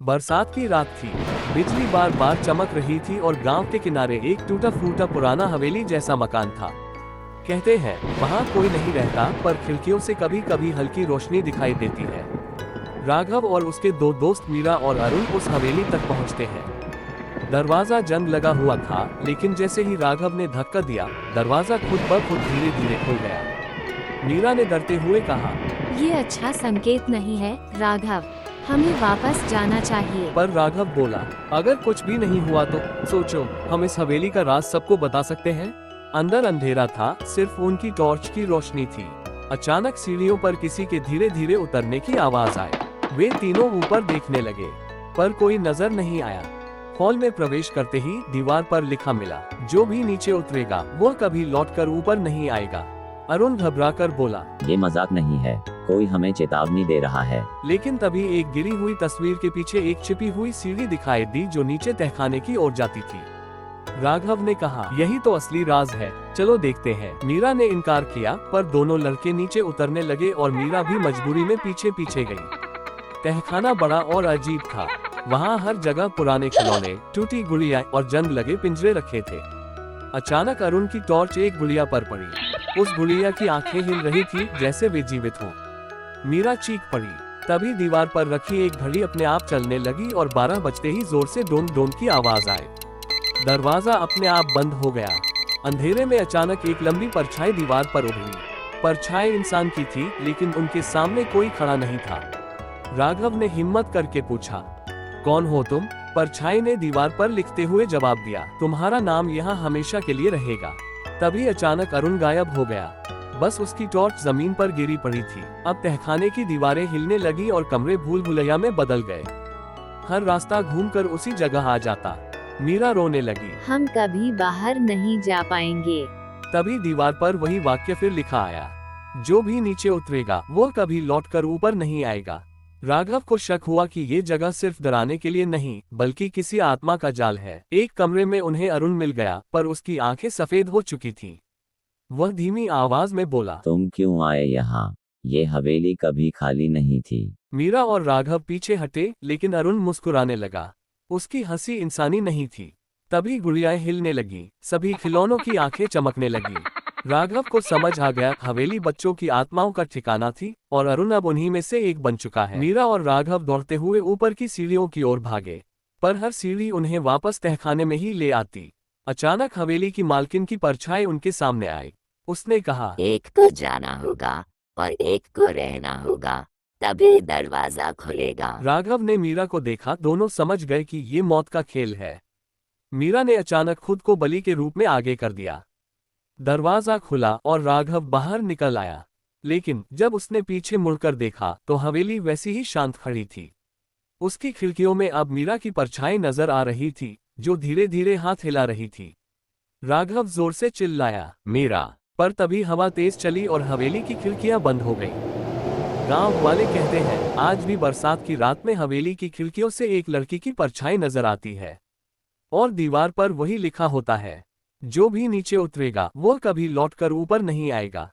बरसात की रात थी। बिजली बार बार चमक रही थी और गांव के किनारे एक टूटा फूटा पुराना हवेली जैसा मकान था। कहते हैं वहां कोई नहीं रहता, पर खिड़कियों से कभी कभी हल्की रोशनी दिखाई देती है। राघव और उसके दो दोस्त मीरा और अरुण उस हवेली तक पहुंचते हैं। दरवाजा जंग लगा हुआ था, लेकिन जैसे ही राघव ने धक्का दिया, दरवाजा खुद ब खुद धीरे धीरे खुल गया। मीरा ने डरते हुए कहा, ये अच्छा संकेत नहीं है राघव, हमें वापस जाना चाहिए। पर राघव बोला, अगर कुछ भी नहीं हुआ तो सोचो, हम इस हवेली का राज सबको बता सकते हैं। अंदर अंधेरा था, सिर्फ उनकी टॉर्च की रोशनी थी। अचानक सीढ़ियों पर किसी के धीरे धीरे उतरने की आवाज आई। वे तीनों ऊपर देखने लगे, पर कोई नजर नहीं आया। हॉल में प्रवेश करते ही दीवार पर लिखा मिला, जो भी नीचे उतरेगा वो कभी लौटकर ऊपर नहीं आएगा। अरुण घबराकर बोला, ये मजाक नहीं है, कोई हमें चेतावनी दे रहा है। लेकिन तभी एक गिरी हुई तस्वीर के पीछे एक छिपी हुई सीढ़ी दिखाई दी, जो नीचे तहखाने की ओर जाती थी। राघव ने कहा, यही तो असली राज है, चलो देखते हैं। मीरा ने इनकार किया, पर दोनों लड़के नीचे उतरने लगे और मीरा भी मजबूरी में पीछे पीछे गई। तहखाना बड़ा और अजीब था। वहाँ हर जगह पुराने खिलौने, टूटी गुड़िया और जंग लगे पिंजरे रखे थे। अचानक अरुण की टॉर्च एक गुड़िया पर पड़ी। उस गुड़िया की आंखें हिल रही थी, जैसे वे जीवित हो। मीरा चीख पड़ी। तभी दीवार पर रखी एक घड़ी अपने आप चलने लगी और 12 बजते ही जोर से डोन डोन की आवाज आई। दरवाजा अपने आप बंद हो गया। अंधेरे में अचानक एक लंबी परछाई दीवार पर उभरी। परछाई इंसान की थी, लेकिन उनके सामने कोई खड़ा नहीं था। राघव ने हिम्मत करके पूछा, कौन हो तुम? परछाई ने दीवार पर लिखते हुए जवाब दिया, तुम्हारा नाम यहाँ हमेशा के लिए रहेगा। तभी अचानक अरुण गायब हो गया। बस उसकी टॉर्च जमीन पर गिरी पड़ी थी। अब तहखाने की दीवारें हिलने लगी और कमरे भूल भुलैया में बदल गए। हर रास्ता घूमकर उसी जगह आ जाता। मीरा रोने लगी, हम कभी बाहर नहीं जा पाएंगे। तभी दीवार पर वही वाक्य फिर लिखा आया, जो भी नीचे उतरेगा वो कभी लौटकर ऊपर नहीं आएगा। राघव को शक हुआ कि ये जगह सिर्फ डराने के लिए नहीं, बल्कि किसी आत्मा का जाल है। एक कमरे में उन्हें अरुण मिल गया, पर उसकी आंखें सफेद हो चुकी थीं। वह धीमी आवाज में बोला, तुम क्यों आए यहाँ? ये हवेली कभी खाली नहीं थी। मीरा और राघव पीछे हटे, लेकिन अरुण मुस्कुराने लगा। उसकी हंसी इंसानी नहीं थी। तभी गुड़ियाएं हिलने लगी, सभी खिलौनों की आंखें चमकने लगी। राघव को समझ आ गया, हवेली बच्चों की आत्माओं का ठिकाना थी और अरुण अब उन्हीं में से एक बन चुका है। मीरा और राघव दौड़ते हुए ऊपर की सीढ़ियों की ओर भागे, पर हर सीढ़ी उन्हें वापस तहखाने में ही ले आती। अचानक हवेली की मालकिन की परछाई उनके सामने आई। उसने कहा, एक को जाना होगा और एक को रहना होगा, तभी दरवाजा खुलेगा। राघव ने मीरा को देखा। दोनों समझ गए कि ये मौत का खेल है। मीरा ने अचानक खुद को बलि के रूप में आगे कर दिया। दरवाजा खुला और राघव बाहर निकल आया, लेकिन जब उसने पीछे मुड़कर देखा तो हवेली वैसी ही शांत खड़ी थी। उसकी खिड़कियों में अब मीरा की परछाई नजर आ रही थी, जो धीरे धीरे हाथ हिला रही थी। राघव जोर से चिल्लाया, मीरा! पर तभी हवा तेज चली और हवेली की खिड़कियां बंद हो गईं। गांव वाले कहते हैं, आज भी बरसात की रात में हवेली की खिड़कियों से एक लड़की की परछाई नजर आती है और दीवार पर वही लिखा होता है, जो भी नीचे उतरेगा वो कभी लौटकर ऊपर नहीं आएगा।